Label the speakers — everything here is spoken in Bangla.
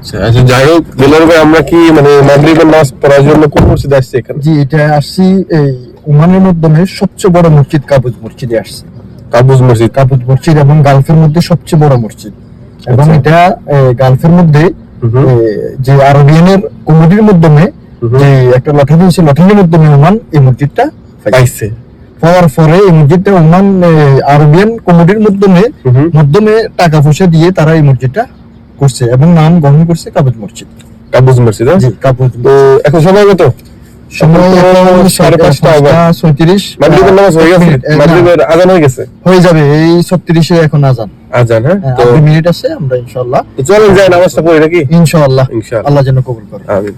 Speaker 1: আচ্ছা আচ্ছা, যাই হোক দিলার ভাই, আমরা কি মানে মাগরিবের নামাজ পড়ার জন্য কোন মসজিদে আসছি এখানে?
Speaker 2: জি, এটা আসছি এই ওমানের মাধ্যমে সবচেয়ে বড় মসজিদ কাবুজ মসজিদে আসছে।
Speaker 1: কাবুজ মসজিদ।
Speaker 2: কাবুজ মসজিদ এবং গালফের মধ্যে সবচেয়ে বড় মসজিদ, এবং এটা গালফের মধ্যে যে আরবিয়ানের কমিটির মাধ্যমে যে একটা লটারি দিয়েছে, লটারির মাধ্যমে ওমান এই মসজিদটা
Speaker 1: পাইছে।
Speaker 2: পাওয়ার পরে এই মসজিদটা ওমান আরবিয়ান কমিটির মাধ্যমে টাকা পয়সা দিয়ে তারা এই মসজিদটা করছে এবং নাম গ্রহণ করছে কাবুজ মসজিদ।
Speaker 1: কাবুজ মসজিদ।
Speaker 2: জি, কাবুজ।
Speaker 1: তো এখন সময় কত?
Speaker 2: সময় 5:35।
Speaker 1: মাগরিবের নামাজ হয়ে গেছে, মাগরিবের আজান হয়ে গেছে,
Speaker 2: হয়ে যাবে এই 36-এ এখন আজান।
Speaker 1: আজান, হ্যাঁ।
Speaker 2: তো 2 মিনিট আছে, আমরা ইনশাআল্লাহ
Speaker 1: চলেন যাই নামাজটা পড়ি নাকি?
Speaker 2: ইনশাআল্লাহ।
Speaker 1: ইনশাআল্লাহ,
Speaker 2: আল্লাহ যেন কবুল করে।
Speaker 1: আমিন।